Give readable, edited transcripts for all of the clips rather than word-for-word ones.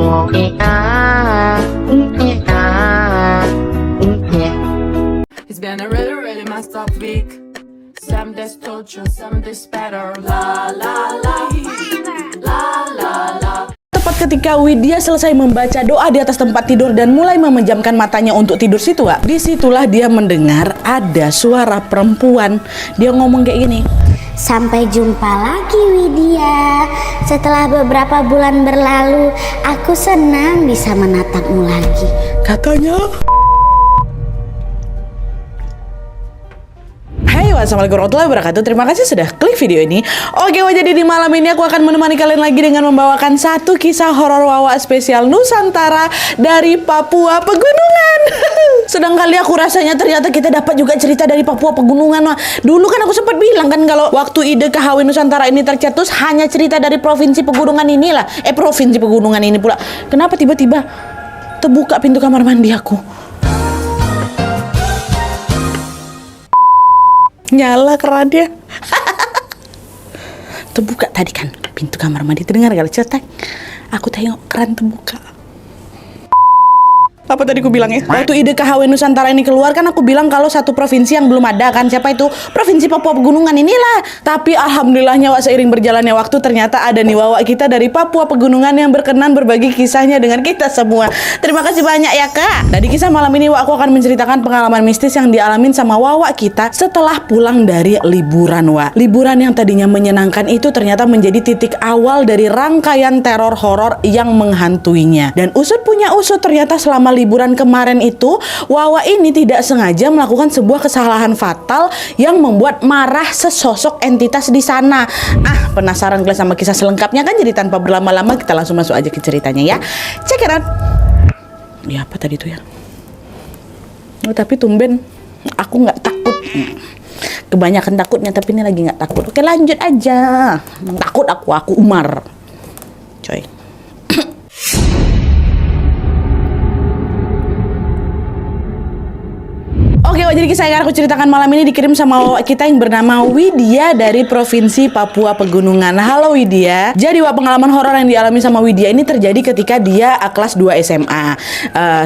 It's been a really, really messed up week. Some days torture, some days better. La la la, la la la. Tepat ketika Widya selesai membaca doa di atas tempat tidur dan mulai memejamkan matanya untuk tidur situ, Wak, disitulah dia mendengar ada suara perempuan. Dia ngomong kayak gini. Sampai jumpa lagi Widya. Setelah beberapa bulan berlalu, aku senang bisa menatapmu lagi. Katanya. Hai, wassalamualaikum warahmatullahi wabarakatuh. Terima kasih sudah klik video ini. Oke, jadi di malam ini aku akan menemani kalian lagi dengan membawakan satu kisah horor Wawa spesial Nusantara dari Papua Pegunungan. Sedang kali aku rasanya ternyata kita dapat juga cerita dari Papua Pegunungan. Wah, dulu kan aku sempat bilang kan kalau waktu ide KHW Nusantara ini tercetus hanya cerita dari provinsi pegunungan inilah. Provinsi pegunungan ini pula. Kenapa tiba-tiba terbuka pintu kamar mandi aku? Nyala kerannya. Terbuka tadi kan pintu kamar mandi. Terdengar gak cetek? Aku tengok keran terbuka. Apa tadi aku bilangnya? Waktu ide KHW Nusantara ini keluar kan aku bilang kalau satu provinsi yang belum ada kan. Siapa itu? Provinsi Papua Pegunungan inilah. Tapi alhamdulillahnya, Wak, seiring berjalannya waktu ternyata ada nih Wawa kita dari Papua Pegunungan yang berkenan berbagi kisahnya dengan kita semua. Terima kasih banyak ya, Kak. Nah, di kisah malam ini, Wak, aku akan menceritakan pengalaman mistis yang dialamin sama Wawa kita setelah pulang dari liburan, Wak. Liburan yang tadinya menyenangkan itu ternyata menjadi titik awal dari rangkaian teror horor yang menghantuinya. Dan usut punya usut, ternyata selama liburan kemarin itu Wawa ini tidak sengaja melakukan sebuah kesalahan fatal yang membuat marah sesosok entitas di sana. Penasaran kalian sama kisah selengkapnya kan? Jadi tanpa berlama-lama kita langsung masuk aja ke ceritanya ya. Check it out. Ya, apa tadi tuh ya? Tapi tumben aku nggak takut. Kebanyakan takutnya, tapi ini lagi nggak takut. Oke, lanjut aja. Takut aku Umar. Coy. Oke, jadi kisah yang aku ceritakan malam ini dikirim sama Wawa kita yang bernama Widya dari Provinsi Papua Pegunungan. Halo Widya. Jadi, Wak, pengalaman horor yang dialami sama Widya ini terjadi ketika dia kelas 2 SMA.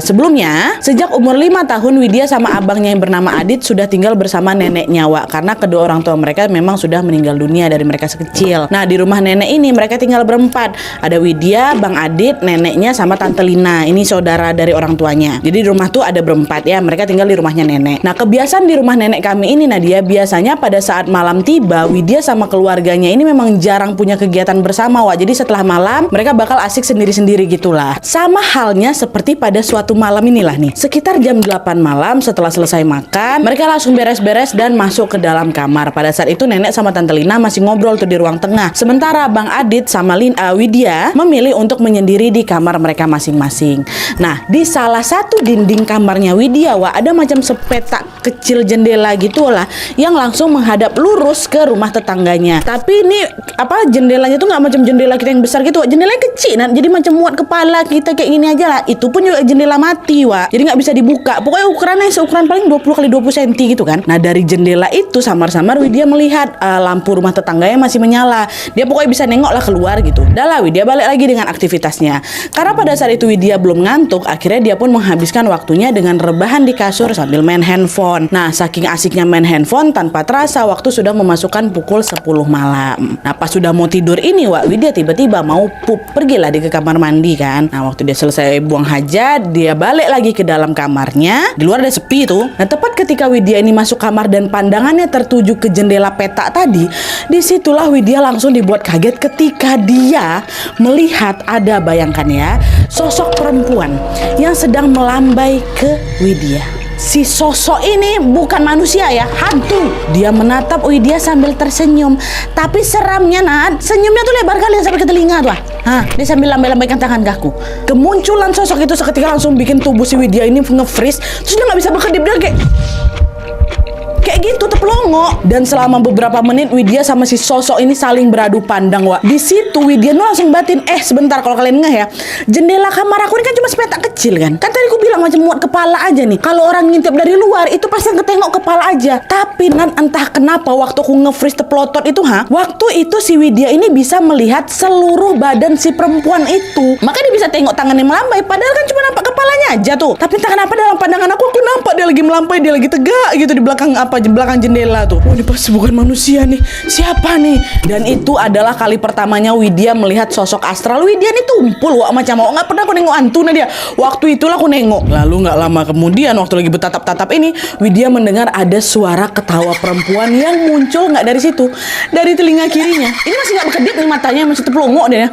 Sebelumnya, sejak umur 5 tahun Widya sama abangnya yang bernama Adit sudah tinggal bersama neneknya, Wak, karena kedua orang tua mereka memang sudah meninggal dunia dari mereka sekecil. Nah, di rumah nenek ini mereka tinggal berempat. Ada Widya, Bang Adit, neneknya sama Tante Lina. Ini saudara dari orang tuanya. Jadi di rumah tuh ada berempat ya. Mereka tinggal di rumahnya nenek. Nah, kebiasaan di rumah nenek kami ini, Nadia, biasanya pada saat malam tiba, Widya sama keluarganya ini memang jarang punya kegiatan bersama, Wak. Jadi setelah malam, mereka bakal asik sendiri-sendiri gitulah. Sama halnya seperti pada suatu malam inilah nih. Sekitar jam 8 malam setelah selesai makan, mereka langsung beres-beres dan masuk ke dalam kamar. Pada saat itu nenek sama Tante Lina masih ngobrol tuh di ruang tengah. Sementara Bang Adit sama Widya memilih untuk menyendiri di kamar mereka masing-masing. Nah, di salah satu dinding kamarnya Widya, Wak, ada macam tak kecil jendela gitulah yang langsung menghadap lurus ke rumah tetangganya. Tapi ini jendelanya tuh nggak macam jendela kita yang besar gitu, jendelanya kecil, jadi macam muat kepala kita kayak gini aja lah. Itu pun juga jendela mati, Wak, jadi nggak bisa dibuka. Pokoknya ukurannya seukuran paling 20 x 20 cm gitu kan. Nah, dari jendela itu samar-samar Widya melihat lampu rumah tetangganya masih menyala. Dia pokoknya bisa nengok lah keluar gitu. Dah lah, Widya balik lagi dengan aktivitasnya. Karena pada saat itu Widya belum ngantuk, akhirnya dia pun menghabiskan waktunya dengan rebahan di kasur sambil main handphone. Nah, saking asiknya main handphone, tanpa terasa waktu sudah memasukkan pukul 10 malam. Nah, pas sudah mau tidur ini, Wak, Widya tiba-tiba mau pergilah dia ke kamar mandi kan. Nah, waktu dia selesai buang hajat, dia balik lagi ke dalam kamarnya. Di luar ada sepi tuh. Nah, tepat ketika Widya ini masuk kamar dan pandangannya tertuju ke jendela petak tadi, disitulah Widya langsung dibuat kaget ketika dia melihat ada, bayangkan ya, sosok perempuan yang sedang melambai ke Widya. Si sosok ini bukan manusia ya, hantu. Dia menatap Widya sambil tersenyum. Tapi seramnya, Nat, senyumnya tuh lebar kali sampai ke telinga tuh. Dia sambil lambai-lambaikan tangan kaku. Kemunculan sosok itu seketika langsung bikin tubuh si Widya ini nge-freeze. Terus dia gak bisa berkedip, dia kayak kayak gitu tepelongo. Dan selama beberapa menit Widya sama si sosok ini saling beradu pandang, Wak. Di situ Widya tuh langsung batin, sebentar, kalau kalian ngeh ya, jendela kamar aku ini kan cuma sepetak kecil kan. Kan tadi aku bilang macam muat kepala aja nih. Kalau orang ngintip dari luar itu pasti ketengok kepala aja. Tapi entah kenapa waktu aku nge-freeze teplotot itu, waktu itu si Widya ini bisa melihat seluruh badan si perempuan itu. Makanya dia bisa tengok tangannya melambai, padahal kan cuma nampak kepalanya aja tuh. Tapi entah kenapa dalam pandangan aku nampak dia lagi melambai, dia lagi tegak gitu di belakang belakang jendela tuh. Oh, ini pasti bukan manusia nih. Siapa nih? Dan itu adalah kali pertamanya Widya melihat sosok astral. Widya nih tumpul, Wak, macam nggak pernah aku nengok hantu nah dia. Waktu itulah aku nengok. Lalu nggak lama kemudian waktu lagi bertatap-tatap ini, Widya mendengar ada suara ketawa perempuan yang muncul nggak dari situ, dari telinga kirinya. Ini masih nggak berkedip nih matanya, masih tepelongok deh ya.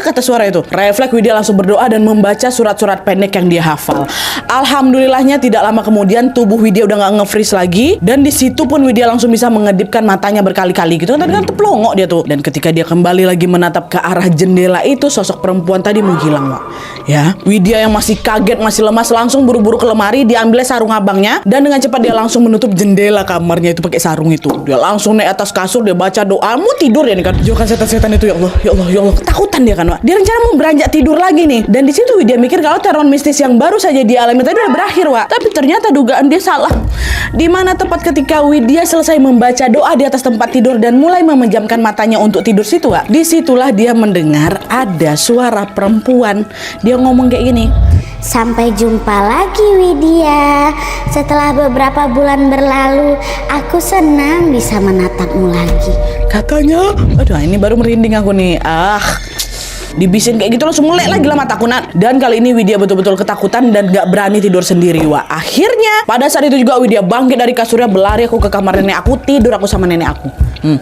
Kata suara itu. Refleks Widya langsung berdoa dan membaca surat-surat pendek yang dia hafal. Alhamdulillahnya tidak lama kemudian tubuh Widya udah nggak nge-freeze lagi, dan di situ pun Widya langsung bisa mengedipkan matanya berkali-kali gitu. Tadi kan tepelongok dia tuh. Dan ketika dia kembali lagi menatap ke arah jendela itu, sosok perempuan tadi menghilang, Wak. Ya, Widya yang masih kaget, masih lemas, langsung buru-buru ke lemari, diambil sarung abangnya, dan dengan cepat dia langsung menutup jendela kamarnya itu pakai sarung itu. Dia langsung naik atas kasur, dia baca doa, mau tidur ya nih kan. Jauhkan setan-setan itu, ya Allah, ya Allah, ya Allah. Ketakutan dia kan, Wak. Dia rencana mau beranjak tidur lagi nih. Dan di situ Widya mikir kalau teror mistis yang baru saja dialami tadi udah berakhir, Wak. Tapi ternyata dugaan dia salah. Di mana tepat ketika Widya selesai membaca doa di atas tempat tidur dan mulai memejamkan matanya untuk tidur situ, Wak. Disitulah dia mendengar ada suara perempuan. Dia ngomong kayak gini. Sampai jumpa lagi Widya. Setelah beberapa bulan berlalu, aku senang bisa menatapmu lagi. Katanya, aduh ini baru merinding aku nih. Dibisin kayak gitu langsung melek lagi lah mataku, Nat. Dan kali ini Widya betul-betul ketakutan dan gak berani tidur sendiri, Wak. Akhirnya pada saat itu juga Widya bangkit dari kasurnya, berlari aku ke kamar nenek aku, tidur aku sama nenek aku.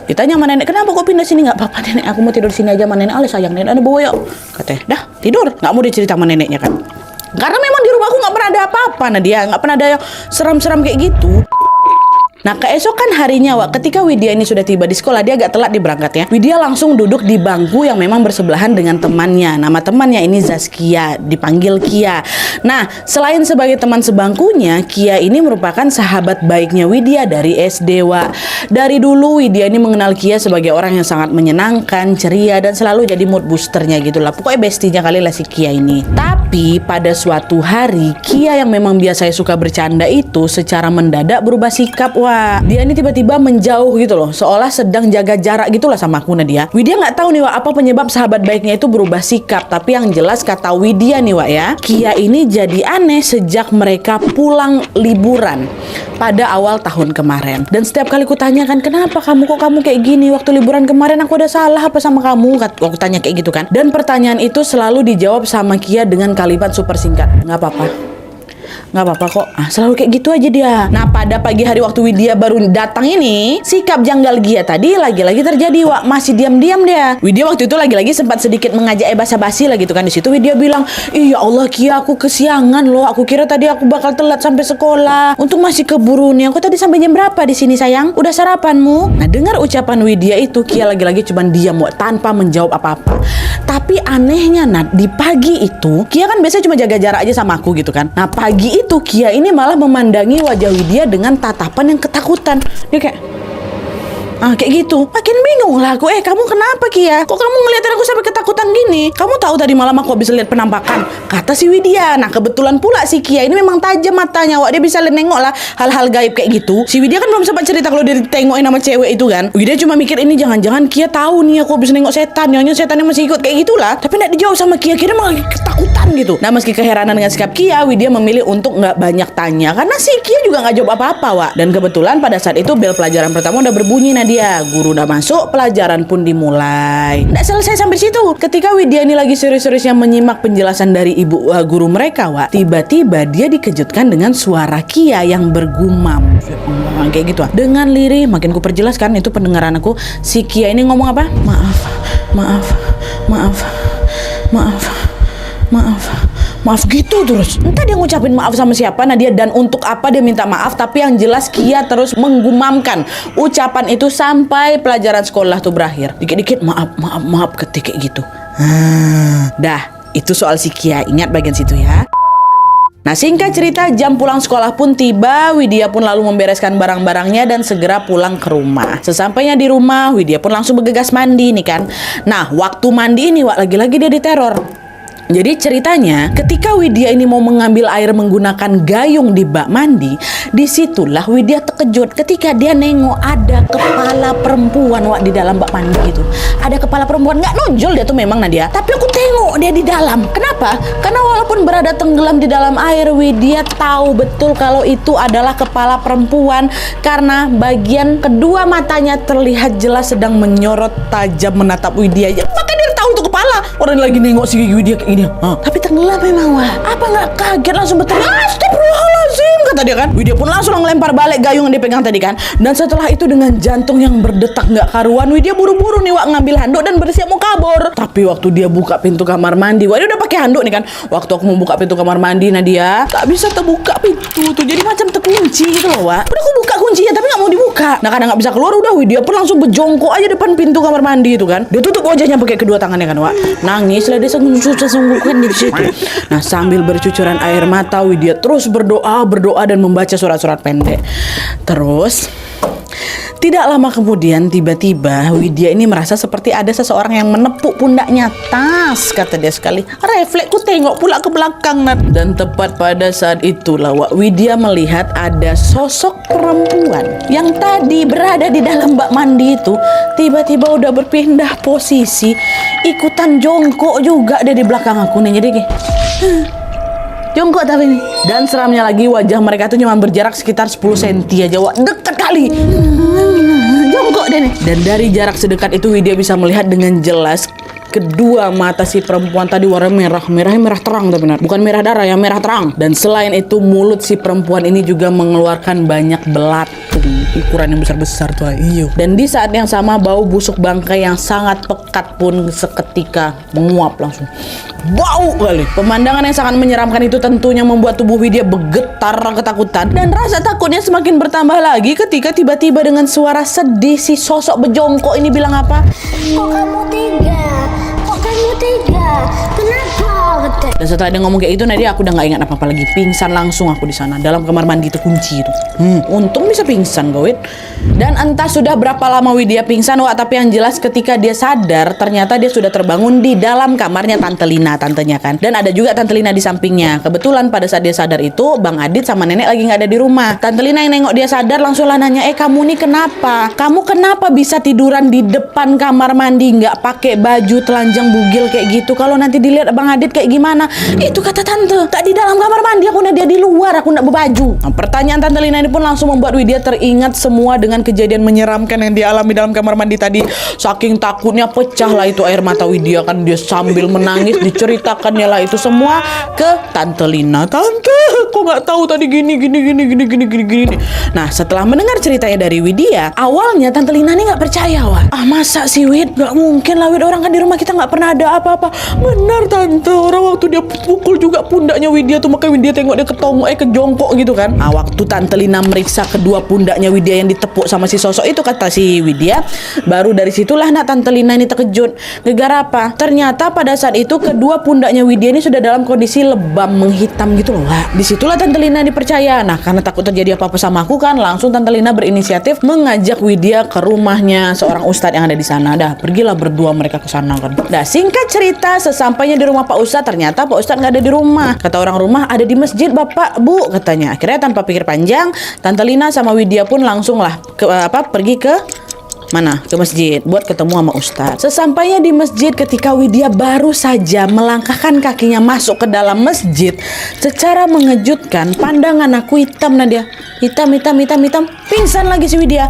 Ditanya sama nenek, kenapa kok pindah sini? Nggak apa-apa nenek, aku mau tidur sini aja sama nenek. Ale sayang nenek, ada bawa yuk. Katanya, dah tidur. Nggak mau dicerita sama neneknya kan. Karena memang di rumahku nggak pernah ada apa-apa, Nadia. Nggak pernah ada yang seram-seram kayak gitu. Nah, keesokan harinya, Wak, ketika Widya ini sudah tiba di sekolah, dia agak telat diberangkatnya. Widya langsung duduk di bangku yang memang bersebelahan dengan temannya. Nama temannya ini Zaskia, dipanggil Kia. Nah, selain sebagai teman sebangkunya, Kia ini merupakan sahabat baiknya Widya dari SD, Wak. Dari dulu Widya ini mengenal Kia sebagai orang yang sangat menyenangkan, ceria, dan selalu jadi mood boosternya gitu lah. Pokoknya bestinya kali lah si Kia ini. Tapi pada suatu hari, Kia yang memang biasanya suka bercanda itu secara mendadak berubah sikap, Wak. Dia ini tiba-tiba menjauh gitu loh, seolah sedang jaga jarak gitulah sama aku, Nadia. Widya nggak tahu nih, Wak, apa penyebab sahabat baiknya itu berubah sikap. Tapi yang jelas kata Widya nih, Wak, ya, Kia ini jadi aneh sejak mereka pulang liburan pada awal tahun kemarin. Dan setiap kali ku tanyakan, kenapa kamu kayak gini? Waktu liburan kemarin aku ada salah apa sama kamu? Aku tanya kayak gitu kan. Dan pertanyaan itu selalu dijawab sama Kia dengan kalimat super singkat, nggak apa-apa. Nggak apa-apa kok, selalu kayak gitu aja dia. Nah, pada pagi hari waktu Widya baru datang ini, sikap janggal Kia tadi lagi-lagi terjadi, Wak. Masih diam-diam dia. Widya waktu itu lagi-lagi sempat sedikit mengajak basa-basi lah gitu kan. Di situ Widya bilang, iya Allah Kia, aku kesiangan loh. Aku kira tadi aku bakal telat sampai sekolah. Untung masih keburu nih. Aku tadi sampai jam berapa di sini sayang? Udah sarapanmu? Nah, dengar ucapan Widya itu, Kia lagi-lagi cuma diam, Wak, tanpa menjawab apa-apa. Tapi anehnya, Nat, di pagi itu Kia kan biasanya cuma jaga jarak aja sama aku gitu kan. Nah, pagi itu Kia ini malah memandangi wajah Widya dengan tatapan yang ketakutan. Dia kayak kayak gitu. Makin bingung lah aku. Kamu kenapa Kia? Kok kamu ngeliatin aku sampai ketakutan gini? Kamu tahu tadi malam aku bisa lihat penampakan, kata si Widya. Nah, kebetulan pula si Kia ini memang tajam matanya, Wak. Dia bisa nengok lah hal-hal gaib kayak gitu. Si Widya kan belum sempat cerita kalau dia ditengokin sama cewek itu kan. Widya cuma mikir ini jangan-jangan Kia tahu nih aku bisa nengok setan. Jangan setannya masih ikut kayak gitulah. Tapi nggak dijawab sama Kia. Kira malah ketakutan gitu. Nah, meski keheranan dengan sikap Kia, Widya memilih untuk nggak banyak tanya karena si Kia juga nggak jawab apa-apa, Wak. Dan kebetulan pada saat itu bel pelajaran pertama udah berbunyi, Nadia. Guru udah masuk, pelajaran pun dimulai. Nggak selesai sampai situ. Ketika Widya ini lagi serius-seriusnya menyimak penjelasan dari ibu guru mereka, Wak, tiba-tiba dia dikejutkan dengan suara Kia yang bergumam. Kayak gitu, Wak. Dengan lirih, makin ku perjelaskan itu pendengaran aku. Si Kia ini ngomong apa? Maaf gitu terus. Entah dia ngucapin maaf sama siapa, Nadia, dan untuk apa dia minta maaf. Tapi yang jelas Kia terus menggumamkan ucapan itu sampai pelajaran sekolah tuh berakhir. Dikit-dikit maaf ketik kayak gitu. Dah, itu soal si Kia. Ingat bagian situ ya. Nah, singkat cerita, jam pulang sekolah pun tiba. Widya pun lalu membereskan barang-barangnya dan segera pulang ke rumah. Sesampainya di rumah, Widya pun langsung bergegas mandi nih kan. Nah, waktu mandi ini lagi-lagi dia diteror. Jadi ceritanya ketika Widya ini mau mengambil air menggunakan gayung di bak mandi, disitulah Widya terkejut ketika dia nengok ada kepala perempuan di dalam bak mandi itu. Ada kepala perempuan, nggak nonjol dia tuh memang Nadia, tapi aku tengok dia di dalam. Kenapa? Karena walaupun berada tenggelam di dalam air, Widya tahu betul kalau itu adalah kepala perempuan karena bagian kedua matanya terlihat jelas sedang menyorot tajam menatap Widya. Maka dia tahu itu kepala. Orang lagi nengok si Widya kayak gini. Tapi tenggelam memang Apa nggak kaget langsung berteriak, astagfirullahaladzim, kata dia kan. Widya pun langsung ngelempar balik gayung yang dipegang tadi kan. Dan setelah itu dengan jantung yang berdetak nggak karuan, Widya buru-buru nih ngambil handuk dan bersiap mau kabur. Tapi waktu dia buka pintu kamar mandi, dia udah pakai handuk nih kan. Waktu aku mau buka pintu kamar mandi Nadia, tak bisa terbuka pintu tuh, jadi macam terkunci gitu loh Udah aku buka kuncinya tapi nggak mau dibuka. Nah karena nggak bisa keluar, udah Widya pun langsung berjongkok aja depan pintu kamar mandi itu kan. Dia tutup wajahnya pakai kedua tangannya kan Nangis lah dia sesungguhkan di situ. Nah sambil bercucuran air mata, Widya terus berdoa dan membaca surat-surat pendek. Terus tidak lama kemudian tiba-tiba Widya ini merasa seperti ada seseorang yang menepuk pundaknya. Tas, kata dia sekali. Refleksku tengok pula ke belakang dan tepat pada saat itulah Widya melihat ada sosok perempuan yang tadi berada di dalam bak mandi itu tiba-tiba udah berpindah posisi, ikutan jongkok juga dia di belakang aku nih. Jadi kayak jongkok tapi nih. Dan seramnya lagi wajah mereka tuh cuma berjarak sekitar 10 cm aja dekat kali. Jongkok deh nih. Dan dari jarak sedekat itu Widya bisa melihat dengan jelas kedua mata si perempuan tadi warna merahnya merah terang, tapi benar bukan merah darah ya, merah terang. Dan selain itu mulut si perempuan ini juga mengeluarkan banyak belatung ukuran yang besar-besar tuh. Iyo. Dan di saat yang sama bau busuk bangkai yang sangat pekat pun seketika menguap langsung. Bau kali. Pemandangan yang sangat menyeramkan itu tentunya membuat tubuh Widya bergetar ketakutan, dan rasa takutnya semakin bertambah lagi ketika tiba-tiba dengan suara sedih si sosok berjongkok ini bilang apa? Kok kamu tega? Kenapa? Dan setelah dia ngomong kayak itu, Nadia aku udah nggak ingat apa-apa lagi. Pingsan langsung aku di sana dalam kamar mandi terkunci itu. Untung bisa pingsan Gawit. Dan entah sudah berapa lama Widya pingsan tapi yang jelas ketika dia sadar ternyata dia sudah terbangun di dalam kamarnya Tante Lina, tantenya kan. Dan ada juga Tante Lina di sampingnya. Kebetulan pada saat dia sadar itu Bang Adit sama nenek lagi nggak ada di rumah. Tante Lina yang nengok dia sadar langsung lah nanya, kamu nih kenapa? Kamu kenapa bisa tiduran di depan kamar mandi nggak pakai baju telanjang bugil kayak gitu? Kalau nanti dilihat Bang Adit kayak gimana? Itu kata tante, tak di dalam kamar mandi, aku dia di luar, aku nggak berbaju. Nah, pertanyaan Tante Lina ini pun langsung membuat Widya teringat semua dengan kejadian menyeramkan yang dialami dalam kamar mandi tadi. Saking takutnya pecah lah itu air mata Widya kan, dia sambil menangis diceritakannya lah itu semua ke Tante Lina. Tante, aku nggak tahu tadi gini. Nah setelah mendengar ceritanya dari Widya, awalnya Tante Lina ini nggak percaya masa sih Wid? Nggak mungkin lah Wid, orang kan di rumah kita nggak pernah ada apa-apa. Benar Tante, orang waktu dia pukul juga pundaknya Widya tuh, makanya Widya tengok dia kejongkok gitu kan. Nah waktu Tante Lina meriksa kedua pundaknya Widya yang ditepuk sama si sosok itu, kata si Widya, baru dari situlah Tante Lina ini terkejut. Gara-gara apa? Ternyata pada saat itu kedua pundaknya Widya ini sudah dalam kondisi lebam menghitam gitu loh. Disitulah Tante Lina dipercaya. Nah karena takut terjadi apa-apa sama aku kan, langsung Tante Lina berinisiatif mengajak Widya ke rumahnya seorang ustadz yang ada di sana. Pergilah berdua mereka ke sana kan. Singkat cerita, sesampainya di rumah Pak Ustadz, ternyata Pak Ustadz nggak ada di rumah. Kata orang rumah ada di masjid Bapak Bu, katanya. Akhirnya tanpa pikir panjang, Tante Lina sama Widya pun langsung lah pergi ke mana? Ke masjid buat ketemu sama Ustadz. Sesampainya di masjid, ketika Widya baru saja melangkahkan kakinya masuk ke dalam masjid, secara mengejutkan pandangan aku hitam Nadia. Hitam. Pingsan lagi si Widya.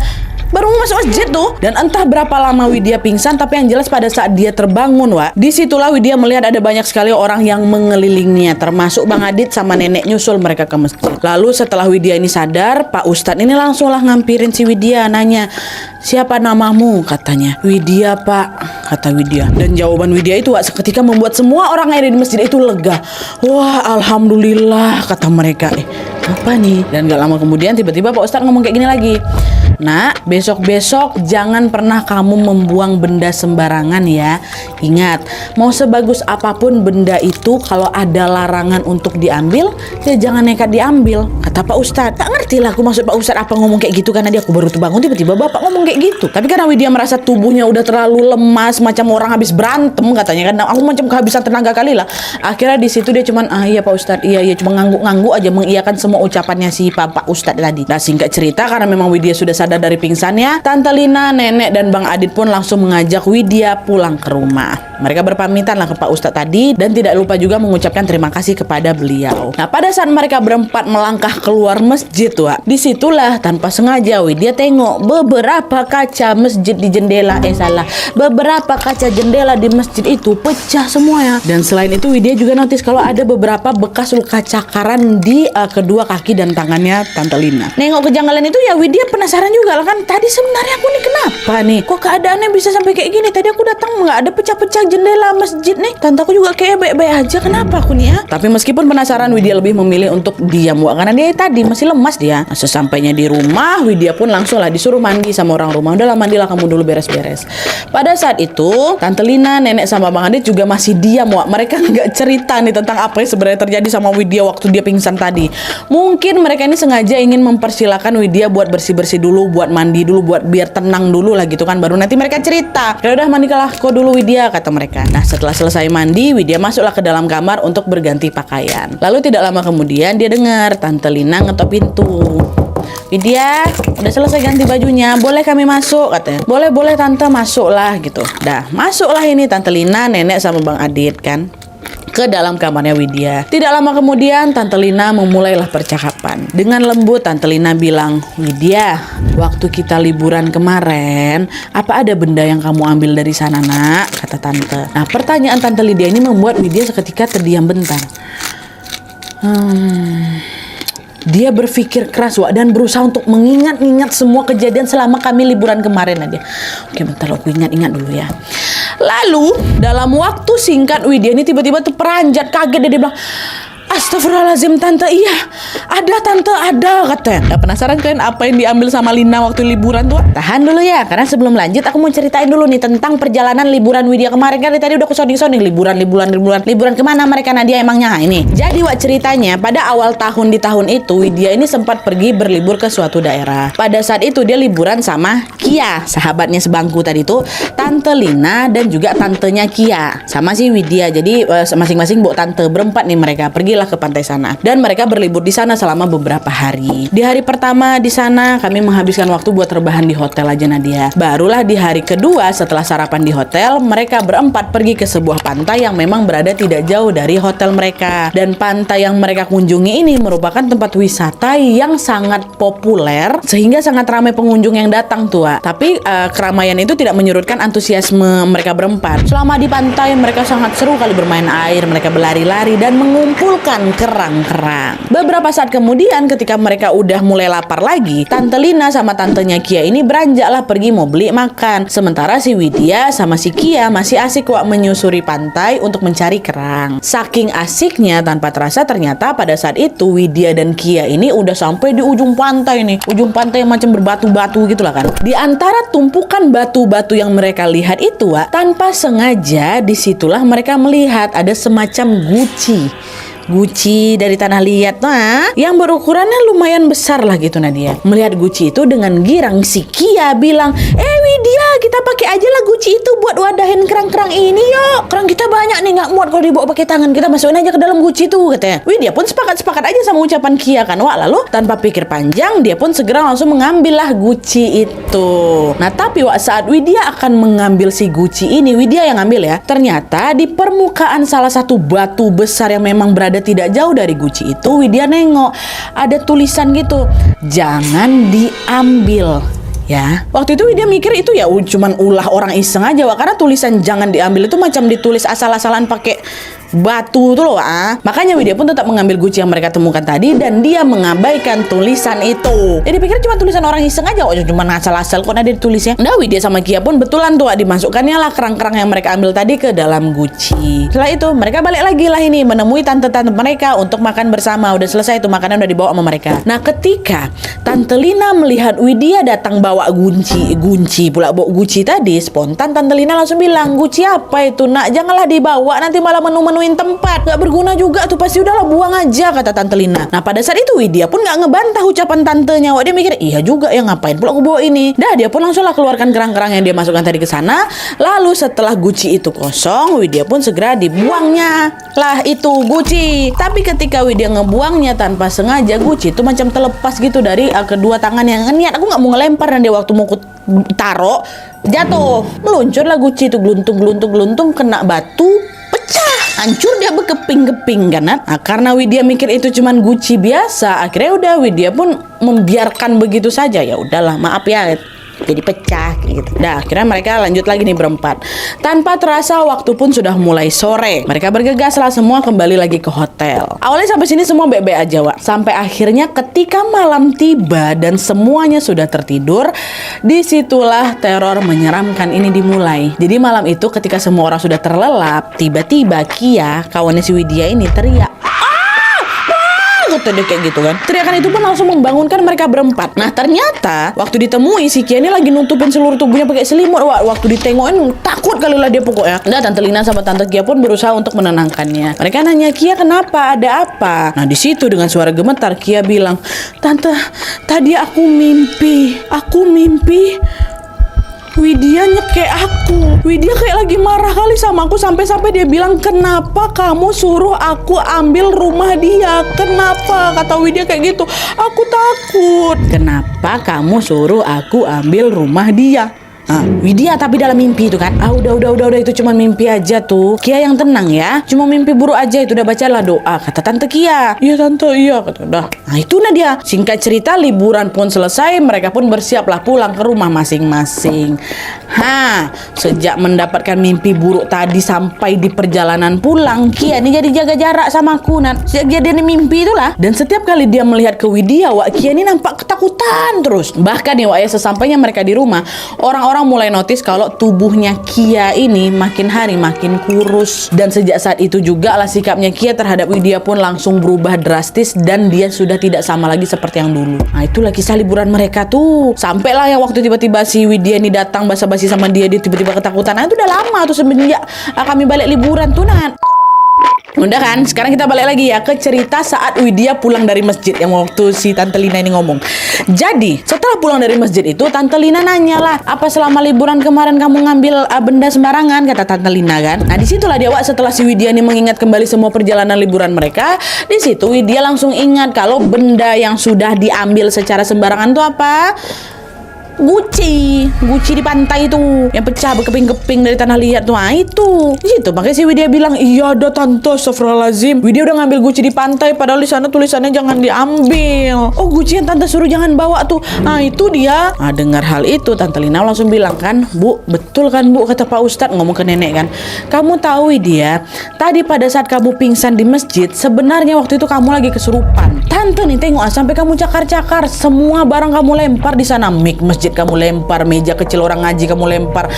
Baru mau masuk masjid tuh. Dan entah berapa lama Widya pingsan, tapi yang jelas pada saat dia terbangun disitulah Widya melihat ada banyak sekali orang yang mengelilinginya, termasuk Bang Adit sama nenek nyusul mereka ke masjid. Lalu setelah Widya ini sadar, Pak Ustadz ini langsung lah ngampirin si Widya, nanya, siapa namamu? Katanya. Widya Pak, kata Widya. Dan jawaban Widya itu seketika membuat semua orang yang ada di masjid itu lega. Wah alhamdulillah, kata mereka. Apa nih? Dan gak lama kemudian tiba-tiba Pak Ustadz ngomong kayak gini lagi, Nak, besok-besok jangan pernah kamu membuang benda sembarangan ya. Ingat, mau sebagus apapun benda itu, kalau ada larangan untuk diambil, ya jangan nekat diambil. Kata Pak Ustadz. Tak ngerti lah aku maksud Pak Ustadz apa ngomong kayak gitu, karena dia aku baru bangun tiba-tiba Bapak ngomong kayak gitu. Tapi karena Widya merasa tubuhnya udah terlalu lemas, macam orang habis berantem katanya kan. Aku macam kehabisan tenaga kali lah. Akhirnya di situ dia cuman iya Pak Ustadz, iya cuma ngangguk-ngangguk aja mengiyakan semua ucapannya si Pak Ustadz tadi. Nah, singkat cerita karena memang Widya sudah sadar dari pingsannya, Tante Lina, Nenek dan Bang Adit pun langsung mengajak Widya pulang ke rumah. Mereka berpamitan lah ke Pak Ustadz tadi dan tidak lupa juga mengucapkan terima kasih kepada beliau. Nah, pada saat mereka berempat melangkah keluar masjid tuh, disitulah tanpa sengaja Widya tengok beberapa kaca masjid di jendela beberapa kaca jendela di masjid itu pecah semuanya. Dan selain itu Widya juga notice kalau ada beberapa bekas luka cakaran di kedua kaki dan tangannya Tante Lina. Nengok kejanggalan itu ya Widya penasaran juga lah kan, tadi sebenarnya aku nih kenapa nih kok keadaannya bisa sampai kayak gini. Tadi aku datang nggak ada pecah-pecah jendela masjid nih. Tante aku juga kayak baik-baik aja, kenapa aku nih ya. Tapi meskipun penasaran, Widya lebih memilih untuk diam karena dia tadi masih lemas dia. Nah, sesampainya di rumah Widya pun langsung lah disuruh mandi sama orang rumah. Udahlah mandilah kamu dulu, beres-beres. Pada saat itu Tante Lina, Nenek sama Bang Adit juga masih diam mereka nggak cerita nih tentang apa yang sebenarnya terjadi sama Widya waktu dia pingsan tadi. Mungkin mereka ini sengaja ingin mempersilahkan Widya buat bersih-bersih dulu, buat mandi dulu, buat biar tenang dulu lah gitu kan, baru nanti mereka cerita. Ya udah mandilah kau dulu Widya, kata mereka. Nah, setelah selesai mandi, Widya masuklah ke dalam kamar untuk berganti pakaian. Lalu tidak lama kemudian dia dengar Tante Lina ngetok pintu. Widya, udah selesai ganti bajunya, boleh kami masuk katanya. Boleh Tante, masuklah gitu. Dah, masuklah ini Tante Lina, Nenek sama Bang Adit kan ke dalam kamarnya Widya. Tidak lama kemudian Tante Lina memulailah percakapan. Dengan lembut Tante Lina bilang, "Widya, waktu kita liburan kemarin, apa ada benda yang kamu ambil dari sana, Nak?" kata Tante. Nah, pertanyaan Tante Lydia ini membuat Widya seketika terdiam bentar. Dia berpikir keras dan berusaha untuk mengingat-ingat semua kejadian selama kami liburan kemarin aja. Oke, bentar aku ingat-ingat dulu ya. Lalu dalam waktu singkat Widya ini tiba-tiba terperanjat, kaget dia bilang, "Astagfirullahaladzim Tante, iya ada Tante, ada," katanya. Nah, penasaran kalian apa yang diambil sama Lina waktu liburan tuh? Tahan dulu ya, karena sebelum lanjut aku mau ceritain dulu nih tentang perjalanan liburan Widya kemarin. Kan tadi udah aku sounding liburan kemana mereka Nadia emangnya? Ini jadi ceritanya pada awal tahun di tahun itu Widya ini sempat pergi berlibur ke suatu daerah. Pada saat itu dia liburan sama Kia, sahabatnya sebangku tadi tuh, Tante Lina dan juga tantenya Kia sama si Widya. Jadi masing-masing bawa tante, berempat nih mereka pergilah ke pantai sana dan mereka berlibur di sana selama beberapa hari. Di hari pertama di sana kami menghabiskan waktu buat rebahan di hotel aja Nadia. Barulah di hari kedua setelah sarapan di hotel, mereka berempat pergi ke sebuah pantai yang memang berada tidak jauh dari hotel mereka. Dan pantai yang mereka kunjungi ini merupakan tempat wisata yang sangat populer sehingga sangat ramai pengunjung yang datang tua. Tapi keramaian itu tidak menyurutkan antusiasme mereka berempat. Selama di pantai mereka sangat seru kali bermain air, mereka berlari-lari dan mengumpulkan kerang-kerang. Beberapa saat kemudian ketika mereka udah mulai lapar lagi, Tante Lina sama tantenya Kia ini beranjaklah pergi mau beli makan. Sementara si Widya sama si Kia masih asik menyusuri pantai untuk mencari kerang. Saking asiknya tanpa terasa ternyata pada saat itu Widya dan Kia ini udah sampai di ujung pantai nih. Ujung pantai yang macam berbatu-batu gitu lah kan. Di antara tumpukan batu-batu yang mereka lihat itu tanpa sengaja disitulah mereka melihat ada semacam guci dari tanah liat yang berukurannya lumayan besar lah gitu Nadia. Melihat guci itu dengan girang si Kia bilang, Widya, kita pakai aja lah guci itu buat wadahin kerang-kerang ini yuk. Kerang kita banyak nih, nggak muat kalau dibawa pakai tangan, kita masukin aja ke dalam guci itu katanya. Widya pun sepakat aja sama ucapan Kia kan. Lalu tanpa pikir panjang dia pun segera langsung mengambil lah guci itu. Nah tapi saat Widya akan mengambil si guci ini, Widya yang ngambil ya, ternyata di permukaan salah satu batu besar yang memang berada tidak jauh dari guci itu, Widya nengok ada tulisan gitu, jangan diambil ya. Waktu itu Widya mikir itu ya cuman ulah orang iseng aja karena tulisan jangan diambil itu macam ditulis asal-asalan pakai batu tuh loh. Makanya Widya pun tetap mengambil guci yang mereka temukan tadi dan dia mengabaikan tulisan itu. Jadi pikir cuma tulisan orang iseng aja, cuma asal-asal kok ada tulisnya. Nah, Widya sama Kia pun betulan tuh dimasukkannya lah kerang-kerang yang mereka ambil tadi ke dalam guci. Setelah itu mereka balik lagi lah ini menemui tante-tante mereka untuk makan bersama. Udah selesai tuh makanan udah dibawa sama mereka. Nah, ketika Tante Lina melihat Widya datang bawa bawa guci tadi, spontan Tante Lina langsung bilang, "Guci apa itu, Nak? Janganlah dibawa, nanti malah menu-menuin tempat. Gak berguna juga tuh, pasti udahlah buang aja," kata Tante Lina. Nah, pada saat itu Widya pun gak ngebantah ucapan tantenya. Dia mikir, iya juga ya, ngapain pula aku bawa ini. Dah, dia pun langsung lah keluarkan kerang-kerang yang dia masukkan tadi ke sana. Lalu setelah guci itu kosong, Widya pun segera dibuangnya lah itu guci. Tapi ketika Widya ngebuangnya tanpa sengaja, guci itu macam terlepas gitu dari kedua tangan yang niat aku nggak mau ngelempar, dan dia waktu mau taruh jatuh, meluncurlah guci itu geluntung kena batu, pecah, hancur, dia berkeping-keping kan. Nah, karena Widya mikir itu cuman guci biasa, akhirnya udah Widya pun membiarkan begitu saja. Ya udahlah, maaf ya, jadi pecah gitu. Dah, akhirnya mereka lanjut lagi nih berempat. Tanpa terasa waktu pun sudah mulai sore. Mereka bergegas lah semua kembali lagi ke hotel. Awalnya sampai sini semua baik-baik aja, Wak. Sampai akhirnya ketika malam tiba dan semuanya sudah tertidur, disitulah teror menyeramkan ini dimulai. Jadi malam itu ketika semua orang sudah terlelap, tiba-tiba Kia, kawannya si Widya ini teriak. Dia kayak gitu kan. Teriakan itu pun langsung membangunkan mereka berempat. Nah, ternyata waktu ditemui si Kia ini lagi nutupin seluruh tubuhnya pakai selimut. Waktu ditengokin takut kali lah dia pokoknya. Nah, Tante Lina sama Tante Kia pun berusaha untuk menenangkannya. Mereka nanya, "Kia, kenapa? Ada apa?" Nah, di situ dengan suara gemetar Kia bilang, "Tante, tadi aku mimpi Widya nyekek aku. Widya kayak lagi marah kali sama aku sampai dia bilang, 'Kenapa kamu suruh aku ambil rumah dia?' Kenapa?" Kata Widya kayak gitu. "Aku takut." "Kenapa kamu suruh aku ambil rumah dia?" Widya tapi dalam mimpi itu kan. Udah itu cuma mimpi aja tuh. Kia yang tenang ya. Cuma mimpi buruk aja itu, udah bacalah doa, kata Tante Kia. "Iya Tante, iya," kata udah. Nah, itu dia. Singkat cerita, liburan pun selesai. Mereka pun bersiaplah pulang ke rumah masing-masing. Sejak mendapatkan mimpi buruk tadi sampai di perjalanan pulang, Kia ini jadi jaga jarak sama aku. Sejak dia mimpi itulah. Dan setiap kali dia melihat ke Widya, Kia ini nampak ketakutan terus. Bahkan ya, sesampainya mereka di rumah, orang-orang mulai notice kalau tubuhnya Kia ini makin hari makin kurus. Dan sejak saat itu juga lah sikapnya Kia terhadap Widya pun langsung berubah drastis dan dia sudah tidak sama lagi seperti yang dulu. Nah, itulah kisah liburan mereka tuh. Sampailah yang waktu tiba-tiba si Widya ini datang basa-basi sama dia tiba-tiba ketakutan. Nah, itu udah lama tuh semenjak kami balik liburan tuh, Udah kan, sekarang kita balik lagi ya ke cerita saat Widya pulang dari masjid yang waktu si Tante Lina ini ngomong. Jadi, setelah pulang dari masjid itu, Tante Lina nanya lah, "Apa selama liburan kemarin kamu ngambil benda sembarangan?" kata Tante Lina kan. Nah, disitulah dia, setelah si Widya ini mengingat kembali semua perjalanan liburan mereka, di situ Widya langsung ingat kalau benda yang sudah diambil secara sembarangan itu apa? Guci di pantai itu yang pecah berkeping-keping dari tanah liat tuh. Itu di situ makanya si Widya bilang, "Iya ada Tante, astagfirullahaladzim, Widya udah ngambil guci di pantai padahal di sana tulisannya jangan diambil. Oh, guci yang Tante suruh jangan bawa tuh." Itu dia. Dengar hal itu Tante Lina langsung bilang kan, "Bu, betul kan Bu, kata Pak Ustadz," ngomong ke nenek kan. "Kamu tahu Widya, tadi pada saat kamu pingsan di masjid, sebenarnya waktu itu kamu lagi kesurupan. Tante nih tengok sampai kamu cakar-cakar, semua barang kamu lempar di sana, mic masjid kamu lempar, meja kecil orang ngaji kamu lempar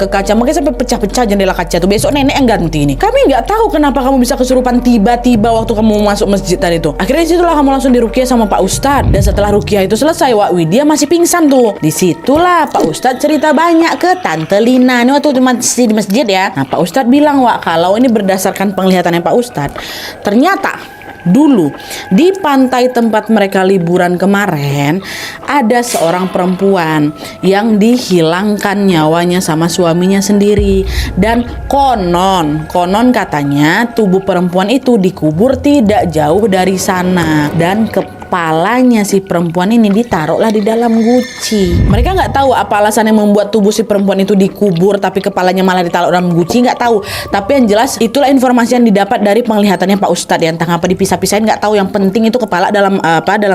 ke kaca, makanya sampai pecah-pecah jendela kaca tuh. Besok nenek yang ganti ini. Kami nggak tahu kenapa kamu bisa kesurupan tiba-tiba waktu kamu masuk masjid tadi tuh. Akhirnya disitulah kamu langsung diruqyah sama Pak Ustadz. Dan setelah ruqyah itu selesai, Widya masih pingsan tuh. Disitulah Pak Ustadz cerita banyak ke Tante Lina. Ini waktu masih di masjid ya. Nah, Pak Ustadz bilang, kalau ini berdasarkan penglihatannya Pak Ustadz, ternyata dulu di pantai tempat mereka liburan kemarin ada seorang perempuan yang dihilangkan nyawanya sama suaminya sendiri. Dan konon katanya tubuh perempuan itu dikubur tidak jauh dari sana. Dan kepalanya si perempuan ini ditaruhlah di dalam guci. Mereka nggak tahu apa alasan yang membuat tubuh si perempuan itu dikubur tapi kepalanya malah ditaruh dalam guci, nggak tahu. Tapi yang jelas itulah informasi yang didapat dari penglihatannya Pak Ustadz ya. Entah apa dipisah-pisahin nggak tahu, yang penting itu kepala dalam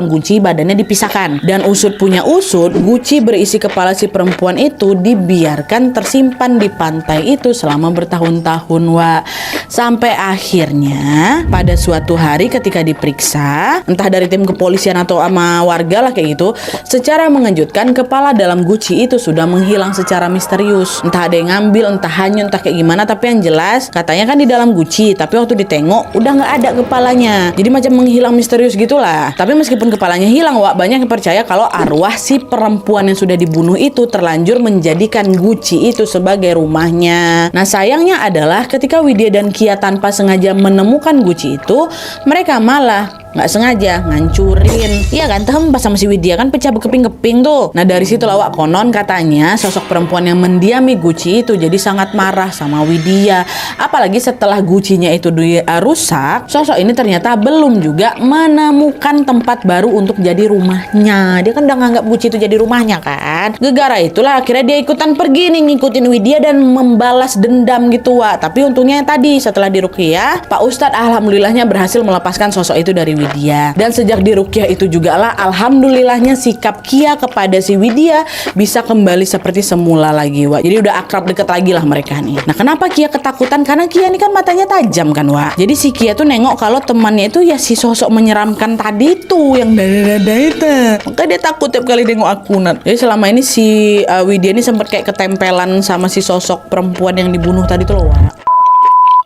guci, badannya dipisahkan. Dan usut punya usut, guci berisi kepala si perempuan itu dibiarkan tersimpan di pantai itu selama bertahun-tahun, Wak. Sampai akhirnya pada suatu hari ketika diperiksa, entah dari tim kepolisian atau sama warga lah kayak gitu, secara mengejutkan kepala dalam guci itu sudah menghilang secara misterius. Entah ada yang ngambil, entah hanyut, entah kayak gimana, tapi yang jelas katanya kan di dalam guci, tapi waktu ditengok udah nggak ada kepalanya. Jadi macam menghilang misterius gitulah. Tapi meskipun kepalanya hilang, Wak, banyak yang percaya kalau arwah si perempuan yang sudah dibunuh itu terlanjur menjadikan guci itu sebagai rumahnya. Nah, sayangnya adalah ketika Widya dan Kia tanpa sengaja menemukan guci itu, mereka malah nggak sengaja ngancurin. Iya kan, pas sama si Widya kan pecah berkeping-keping tuh. Nah, dari situ lah, Wak, konon katanya sosok perempuan yang mendiami guci itu jadi sangat marah sama Widya. Apalagi setelah gucinya itu rusak, sosok ini ternyata belum juga menemukan tempat baru untuk jadi rumahnya. Dia kan udah nganggap guci itu jadi rumahnya kan. Gegara itulah akhirnya dia ikutan pergi nih ngikutin Widya dan membalas dendam gitu, Wak. Tapi untungnya tadi setelah diruqyah, Pak Ustadz alhamdulillahnya berhasil melepaskan sosok itu dari Widya. Dan sejak diruqyah itu juga lah alhamdulillahnya sikap Kia kepada si Widya bisa kembali seperti semula lagi, Wak. Jadi udah akrab deket lagi lah mereka nih. Nah, kenapa Kia ketakutan? Karena Kia ini kan matanya tajam kan, Wak. Jadi si Kia tuh nengok kalau temannya itu ya si sosok menyeramkan tadi tuh yang dada-dada itu. Makanya dia takut tiap kali nengok aku. Jadi selama ini si Widya ini sempat kayak ketempelan sama si sosok perempuan yang dibunuh tadi tuh loh, Wak.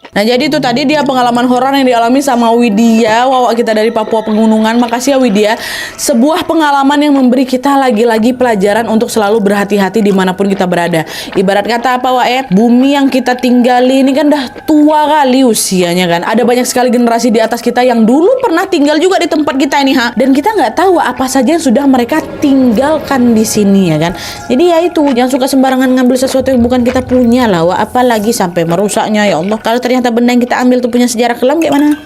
Nah, jadi itu tadi dia pengalaman horor yang dialami sama Widya, Wawak kita dari Papua Pegunungan. Makasih ya Widya. Sebuah pengalaman yang memberi kita lagi-lagi pelajaran untuk selalu berhati-hati dimanapun kita berada. Ibarat kata apa, Wak ya? Bumi yang kita tinggali ini kan udah tua kali usianya kan. Ada banyak sekali generasi di atas kita yang dulu pernah tinggal juga di tempat kita ini, ha. Dan kita nggak tahu apa saja yang sudah mereka tinggalkan di sini ya kan. Jadi ya itu, jangan suka sembarangan ngambil sesuatu yang bukan kita punya lah, Wak. Apalagi sampai merusaknya, ya Allah. Kalau ternyata benda yang kita ambil tuh punya sejarah kelam kayak mana?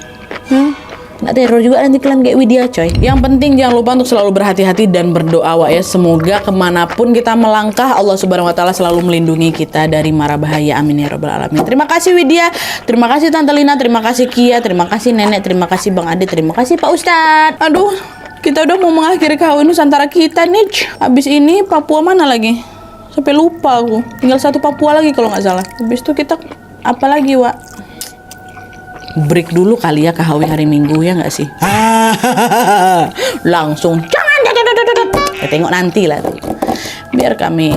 Nggak teror juga nanti kelam kayak Widya, coy. Yang penting jangan lupa untuk selalu berhati-hati dan berdoa, Wak ya. Semoga kemanapun kita melangkah, Allah Subhanahu Wa Taala selalu melindungi kita dari mara bahaya. Amin ya Rabbal Alamin. Terima kasih Widya, terima kasih Tante Lina, terima kasih Kia, terima kasih Nenek, terima kasih Bang Ade, terima kasih Pak Ustadz. Aduh, kita udah mau mengakhiri KW Nusantara kita nih. Habis ini Papua mana lagi? Sampai lupa aku. Tinggal satu Papua lagi kalau nggak salah. Habis itu kita apa lagi, Wak? Break dulu kali ya KW hari Minggu ya nggak sih? Langsung jangan ya, tengok nanti lah tuh. Biar kami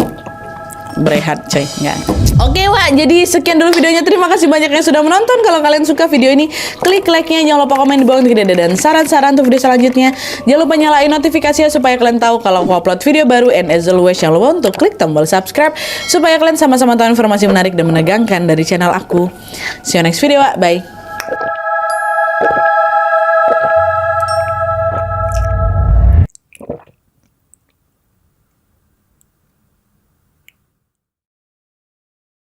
berehat, coy. Nggak. Oke, Wak, jadi sekian dulu videonya. Terima kasih banyak yang sudah menonton. Kalau kalian suka video ini, klik like-nya. Jangan lupa komen di bawah untuk ide dan saran-saran untuk video selanjutnya. Jangan lupa nyalain notifikasinya supaya kalian tahu kalau aku upload video baru. And as always, jangan lupa untuk klik tombol subscribe supaya kalian sama-sama tahu informasi menarik dan menegangkan dari channel aku. See you next video, Wak. Bye.